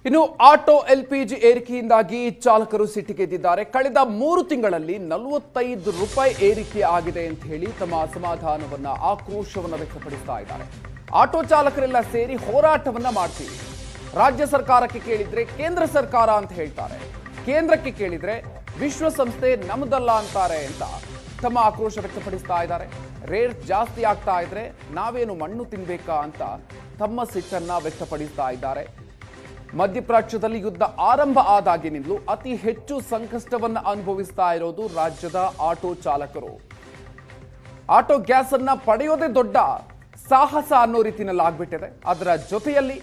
ಇನ್ನು auto LPG ಏರಿಕೆಯಿಂದಾಗಿ ಚಾಲಕರು ಸಿಟ್ಟಿಗೆದ್ದಿದ್ದಾರೆ. ಕಳೆದ 3 ತಿಂಗಳಲ್ಲಿ 45 ರೂಪಾಯಿ ಏರಿಕೆ ಆಗಿದೆ ಅಂತ ಹೇಳಿ ತಮ್ಮ ಅಸಮಾಧಾನವನ್ನ ಆಕ್ರೋಶವನ್ನ ವ್ಯಕ್ತಪಡಿಸ್ತಾ ಇದ್ದಾರೆ. ಆಟೋ ಚಾಲಕರೆಲ್ಲ ಸೇರಿ ಹೋರಾಟವನ್ನ ಮಾಡ್ತೀವಿ. ರಾಜ್ಯ ಸರ್ಕಾರಕ್ಕೆ ಕೇಳಿದ್ರೆ ಕೇಂದ್ರ ಸರ್ಕಾರ ಅಂತ ಹೇಳ್ತಾರೆ, ಕೇಂದ್ರಕ್ಕೆ ಕೇಳಿದ್ರೆ ವಿಶ್ವಸಂಸ್ಥೆ ನಮ್ಮದಲ್ಲ ಅಂತಾರೆ ಅಂತ ತಮ್ಮ ಆಕ್ರೋಶ ವ್ಯಕ್ತಪಡಿಸ್ತಾ ಇದ್ದಾರೆ. ರೇಟ್ ಜಾಸ್ತಿ ಆಗ್ತಾ ಇದ್ರೆ ನಾವೇನು ಮಣ್ಣು ತಿನ್ಬೇಕಾ ಅಂತ ತಮ್ಮ ಸಿಟ್ಟನ್ನ ವ್ಯಕ್ತಪಡಿಸ್ತಾ ಇದ್ದಾರೆ. ಮಧ್ಯಪ್ರಾಚ್ಯದಲ್ಲಿ ಯುದ್ಧ ಆರಂಭ ಆದಾಗಿನಿಂದಲೂ ಅತಿ ಹೆಚ್ಚು ಸಂಕಷ್ಟವನ್ನು ಅನುಭವಿಸ್ತಾ ಇರೋದು ರಾಜ್ಯದ ಆಟೋ ಚಾಲಕರು. ಆಟೋ ಗ್ಯಾಸ್ ಅನ್ನ ಪಡೆಯೋದೇ ದೊಡ್ಡ ಸಾಹಸ ಅನ್ನೋ ರೀತಿಯಲ್ಲಿ ಆಗ್ಬಿಟ್ಟಿದೆ. ಅದರ ಜೊತೆಯಲ್ಲಿ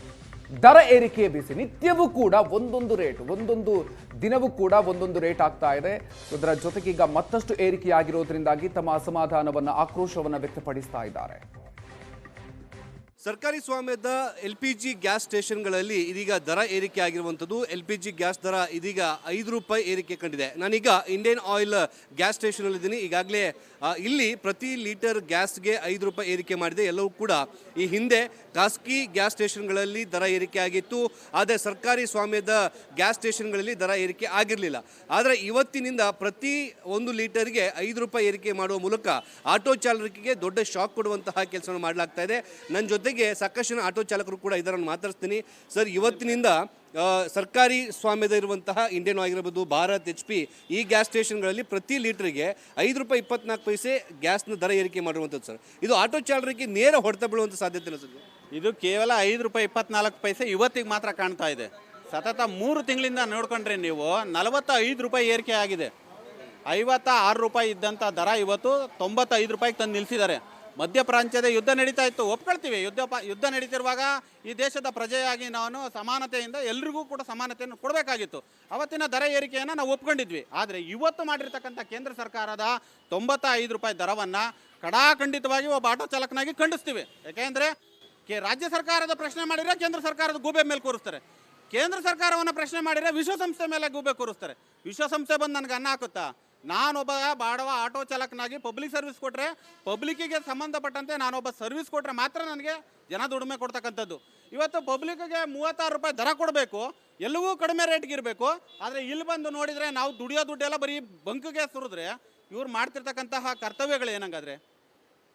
ದರ ಏರಿಕೆಯ ಬಿಸಿ ನಿತ್ಯವೂ ಕೂಡ ಒಂದೊಂದು ದಿನವೂ ಕೂಡ ಒಂದೊಂದು ರೇಟ್ ಆಗ್ತಾ ಇದೆ. ಅದರ ಜೊತೆಗೆ ಈಗ ಮತ್ತಷ್ಟು ಏರಿಕೆಯಾಗಿರೋದ್ರಿಂದಾಗಿ ತಮ್ಮ ಅಸಮಾಧಾನವನ್ನ ಆಕ್ರೋಶವನ್ನ ವ್ಯಕ್ತಪಡಿಸ್ತಾ ಇದ್ದಾರೆ. ಸರ್ಕಾರಿ ಸ್ವಾಮ್ಯದ LPG ಗ್ಯಾಸ್ ಸ್ಟೇಷನ್ಗಳಲ್ಲಿ ಇದೀಗ ದರ ಏರಿಕೆ ಆಗಿರುವಂಥದ್ದು. LPG ಗ್ಯಾಸ್ ದರ ಇದೀಗ 5 ರೂಪಾಯಿ ಏರಿಕೆ ಕಂಡಿದೆ. ನಾನೀಗ ಇಂಡಿಯನ್ ಆಯಿಲ್ ಗ್ಯಾಸ್ ಸ್ಟೇಷನಲ್ಲಿದ್ದೀನಿ. ಈಗಾಗಲೇ ಇಲ್ಲಿ ಪ್ರತಿ ಲೀಟರ್ ಗ್ಯಾಸ್ಗೆ 5 ರೂಪಾಯಿ ಏರಿಕೆ ಮಾಡಿದೆ. ಎಲ್ಲವೂ ಕೂಡ ಈ ಹಿಂದೆ ಖಾಸಗಿ ಗ್ಯಾಸ್ ಸ್ಟೇಷನ್ಗಳಲ್ಲಿ ದರ ಏರಿಕೆ ಆಗಿತ್ತು, ಆದರೆ ಸರ್ಕಾರಿ ಸ್ವಾಮ್ಯದ ಗ್ಯಾಸ್ ಸ್ಟೇಷನ್ಗಳಲ್ಲಿ ದರ ಏರಿಕೆ ಆಗಿರಲಿಲ್ಲ. ಆದರೆ ಇವತ್ತಿನಿಂದ ಪ್ರತಿ 1 ಲೀಟರ್ಗೆ 5 ರೂಪಾಯಿ ಏರಿಕೆ ಮಾಡುವ ಮೂಲಕ ಆಟೋ ಚಾಲಕರಿಗೆ ದೊಡ್ಡ ಶಾಕ್ ಕೊಡುವಂತಹ ಕೆಲಸವನ್ನು ಮಾಡಲಾಗ್ತಾ ಇದೆ. ನನ್ನ ಜೊತೆಗೆ ಸಾಕಷ್ಟು ಆಟೋ ಚಾಲಕರು ಕೂಡ ಇದನ್ನು ಮಾತಾಡ್ತೀನಿ. ಸರ್, ಇವತ್ತಿನಿಂದ ಸರ್ಕಾರಿ ಸ್ವಾಮ್ಯದ ಇರುವಂತಹ ಇಂಡಿಯನ್ ಆಯಿಲ್ ಇರಬಹುದು, ಭಾರತ್, HP ಈ ಗ್ಯಾಸ್ ಸ್ಟೇಷನ್ಗಳಲ್ಲಿ ಪ್ರತಿ ಲೀಟರ್ಗೆ 5 ರೂಪಾಯಿ 24 ಪೈಸೆ ಗ್ಯಾಸ್ನ ದರ ಏರಿಕೆ ಮಾಡಿರುವಂಥದ್ದು. ಸರ್, ಇದು ಆಟೋ ಚಾಲಕರಿಗೆ ನೇರ ಹೊಡೆತ ಬೀಳುವಂಥ ಸಾಧ್ಯತೆ ಇಲ್ಲ ಸರ್? ಇದು ಕೇವಲ 5 ರೂಪಾಯಿ 24 ಪೈಸೆ ಇವತ್ತಿಗೆ ಮಾತ್ರ ಕಾಣ್ತಾ ಇದೆ. ಸತತ 3 ತಿಂಗಳಿಂದ ನೋಡ್ಕೊಂಡ್ರೆ ನೀವು 45 ರೂಪಾಯಿ ಏರಿಕೆ ಆಗಿದೆ. 56 ರೂಪಾಯಿ ಇದ್ದಂಥ ದರ ಇವತ್ತು 95 ರೂಪಾಯಿಗೆ ತಂದು ನಿಲ್ಲಿಸಿದ್ದಾರೆ. ಮಧ್ಯಪ್ರಾಚ್ಯದ ಯುದ್ಧ ನಡೀತಾ ಇತ್ತು, ಒಪ್ಕೊಳ್ತೀವಿ. ಯುದ್ಧ ನಡೀತಿರುವಾಗ ಈ ದೇಶದ ಪ್ರಜೆಯಾಗಿ ನಾನು ಸಮಾನತೆಯಿಂದ ಎಲ್ರಿಗೂ ಕೂಡ ಸಮಾನತೆಯನ್ನು ಕೊಡಬೇಕಾಗಿತ್ತು. ಅವತ್ತಿನ ದರ ಏರಿಕೆಯನ್ನು ನಾವು ಒಪ್ಕೊಂಡಿದ್ವಿ. ಆದರೆ ಇವತ್ತು ಮಾಡಿರ್ತಕ್ಕಂಥ ಕೇಂದ್ರ ಸರ್ಕಾರದ 95 ರೂಪಾಯಿ ದರವನ್ನು ಕಡಾಖಂಡಿತವಾಗಿ ಒಬ್ಬ ಆಟೋ ಚಾಲಕನಾಗಿ ಖಂಡಿಸ್ತೀವಿ. ಯಾಕೆಂದರೆ ರಾಜ್ಯ ಸರ್ಕಾರದ ಪ್ರಶ್ನೆ ಮಾಡಿದರೆ ಕೇಂದ್ರ ಸರ್ಕಾರದ ಗೂಬೆ ಮೇಲೆ ಕೂರಿಸ್ತಾರೆ, ಕೇಂದ್ರ ಸರ್ಕಾರವನ್ನು ಪ್ರಶ್ನೆ ಮಾಡಿದರೆ ವಿಶ್ವಸಂಸ್ಥೆ ಮೇಲೆ ಗೂಬೆ ಕೂರಿಸ್ತಾರೆ. ವಿಶ್ವಸಂಸ್ಥೆ ಬಂದು ನನಗೆ ಅನ್ನ ಹಾಕುತ್ತಾ? ನಾನೊಬ್ಬ ಬಾಡವ ಆಟೋ ಚಾಲಕನಾಗಿ ಪಬ್ಲಿಕ್ ಸರ್ವಿಸ್ ಕೊಟ್ಟರೆ, ಪಬ್ಲಿಕ್ಕಿಗೆ ಸಂಬಂಧಪಟ್ಟಂತೆ ನಾನೊಬ್ಬ ಸರ್ವಿಸ್ ಕೊಟ್ಟರೆ ಮಾತ್ರ ನನಗೆ ಜನ ದುಡಿಮೆ ಕೊಡ್ತಕ್ಕಂಥದ್ದು. ಇವತ್ತು ಪಬ್ಲಿಕ್ಗೆ 36 ರೂಪಾಯಿ ದರ ಕೊಡಬೇಕು, ಎಲ್ಲವೂ ಕಡಿಮೆ ರೇಟ್ಗೆ ಇರಬೇಕು. ಆದರೆ ಇಲ್ಲಿ ಬಂದು ನೋಡಿದರೆ ನಾವು ದುಡಿಯೋ ದುಡ್ಡೆಲ್ಲ ಬರೀ ಬಂಕಿಗೆ ಸುರಿದ್ರೆ ಇವ್ರು ಮಾಡ್ತಿರ್ತಕ್ಕಂತಹ ಕರ್ತವ್ಯಗಳು ಏನಂಗಾದ್ರೆ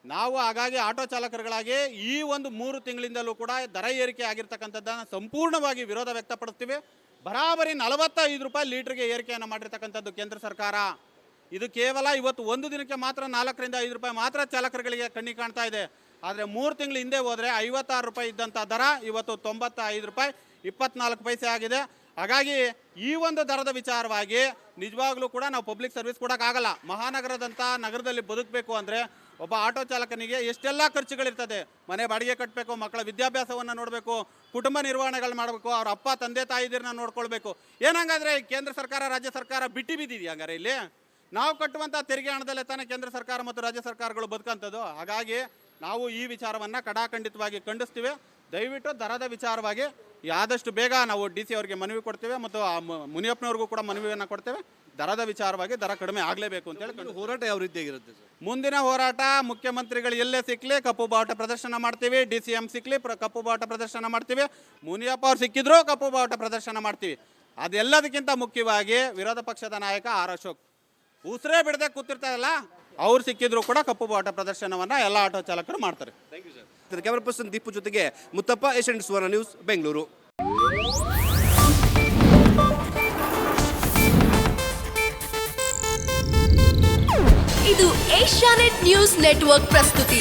ನಾವು ಹಾಗಾಗಿ ಆಟೋ ಚಾಲಕರುಗಳಾಗಿ ಈ ಒಂದು 3 ತಿಂಗಳಿಂದಲೂ ಕೂಡ ದರ ಏರಿಕೆ ಆಗಿರ್ತಕ್ಕಂಥದ್ದನ್ನು ಸಂಪೂರ್ಣವಾಗಿ ವಿರೋಧ ವ್ಯಕ್ತಪಡಿಸ್ತೀವಿ. ಬರಾಬರಿ 45 ರೂಪಾಯಿ ಲೀಟ್ರಿಗೆ ಏರಿಕೆಯನ್ನು ಮಾಡಿರ್ತಕ್ಕಂಥದ್ದು ಕೇಂದ್ರ ಸರ್ಕಾರ. ಇದು ಕೇವಲ ಇವತ್ತು ಒಂದು ದಿನಕ್ಕೆ ಮಾತ್ರ 4 ರಿಂದ 5 ರೂಪಾಯಿ ಮಾತ್ರ ಚಾಲಕರುಗಳಿಗೆ ಕಣ್ಣಿಗೆ ಕಾಣ್ತಾ ಇದೆ. ಆದರೆ 3 ತಿಂಗಳ ಹಿಂದೆ ಹೋದರೆ 56 ರೂಪಾಯಿ ಇದ್ದಂಥ ದರ ಇವತ್ತು 95 ರೂಪಾಯಿ 24 ಪೈಸೆ ಆಗಿದೆ. ಹಾಗಾಗಿ ಈ ಒಂದು ದರದ ವಿಚಾರವಾಗಿ ನಿಜವಾಗ್ಲೂ ಕೂಡ ನಾವು ಪಬ್ಲಿಕ್ ಸರ್ವಿಸ್ ಕೊಡೋಕ್ಕಾಗಲ್ಲ. ಮಹಾನಗರದಂಥ ನಗರದಲ್ಲಿ ಬದುಕಬೇಕು ಅಂದರೆ ಒಬ್ಬ ಆಟೋ ಚಾಲಕನಿಗೆ ಎಷ್ಟೆಲ್ಲ ಖರ್ಚುಗಳಿರ್ತದೆ. ಮನೆ ಬಾಡಿಗೆ ಕಟ್ಟಬೇಕು, ಮಕ್ಕಳ ವಿದ್ಯಾಭ್ಯಾಸವನ್ನು ನೋಡಬೇಕು, ಕುಟುಂಬ ನಿರ್ವಹಣೆಗಳು ಮಾಡಬೇಕು, ಅವ್ರ ಅಪ್ಪ ತಂದೆ ತಾಯಿದಿರನ್ನ ನೋಡ್ಕೊಳ್ಬೇಕು. ಏನಂಗಾದ್ರೆ ಕೇಂದ್ರ ಸರ್ಕಾರ ರಾಜ್ಯ ಸರ್ಕಾರ ಬಿಟ್ಟು ಬಿದ್ದಿದೆಯಾ? ಹಂಗಾರೆ ಇಲ್ಲಿ ನಾವು ಕಟ್ಟುವಂಥ ತೆರಿಗೆ ಹಣದಲ್ಲೇ ತಾನೇ ಕೇಂದ್ರ ಸರ್ಕಾರ ಮತ್ತು ರಾಜ್ಯ ಸರ್ಕಾರಗಳು ಬದುಕಂಥದ್ದು. ಹಾಗಾಗಿ ನಾವು ಈ ವಿಚಾರವನ್ನು ಕಡಾಖಂಡಿತವಾಗಿ ಖಂಡಿಸ್ತೀವಿ. ದಯವಿಟ್ಟು ದರದ ವಿಚಾರವಾಗಿ ಆದಷ್ಟು ಬೇಗ ನಾವು DC ಅವರಿಗೆ ಮನವಿ ಕೊಡ್ತೇವೆ ಮತ್ತು ಮುನಿಯಪ್ಪನವ್ರಿಗೂ ಕೂಡ ಮನವಿಯನ್ನು ಕೊಡ್ತೇವೆ. ದರದ ವಿಚಾರವಾಗಿ ದರ ಕಡಿಮೆ ಆಗಲೇಬೇಕು ಅಂತೇಳಿ. ಹೋರಾಟ ಯಾವ ರೀತಿಯಾಗಿರುತ್ತೆ ಸರ್? ಮುಂದಿನ ಹೋರಾಟ ಮುಖ್ಯಮಂತ್ರಿಗಳು ಎಲ್ಲೇ ಸಿಕ್ಕಲಿ ಕಪ್ಪು ಬಾವುಟ ಪ್ರದರ್ಶನ ಮಾಡ್ತೀವಿ, DCM ಸಿಕ್ಕಲಿ ಕಪ್ಪು ಬಾವುಟ ಪ್ರದರ್ಶನ ಮಾಡ್ತೀವಿ, ಮುನಿಯಪ್ಪ ಅವ್ರು ಸಿಕ್ಕಿದ್ರು ಕಪ್ಪು ಬಾವುಟ ಪ್ರದರ್ಶನ ಮಾಡ್ತೀವಿ. ಅದೆಲ್ಲದಕ್ಕಿಂತ ಮುಖ್ಯವಾಗಿ ವಿರೋಧ ಪಕ್ಷದ ನಾಯಕ ಆರ್ ಅಶೋಕ್ ಉಸಿರೇ ಬಿಡದೆ ಕೂತಿರ್ತಾರಲ್ಲ, ಅವ್ರು ಸಿಕ್ಕಿದ್ರು ಕೂಡ ಕಪ್ಪು ಬಾವುಟ ಪ್ರದರ್ಶನವನ್ನು ಎಲ್ಲ ಆಟೋ ಚಾಲಕರು ಮಾಡ್ತಾರೆ. Thank you sir. Camera person Deepu ಜೊತೆಗೆ ಮುತ್ತಪ್ಪ, ಏಷ್ಯನ್ ಸುವರ್ಣ ನ್ಯೂಸ್, ಬೆಂಗಳೂರು. ಇದು ಏಷ್ಯಾನೆಟ್ ನ್ಯೂಸ್ ನೆಟ್ವರ್ಕ್ ಪ್ರಸ್ತುತಿ.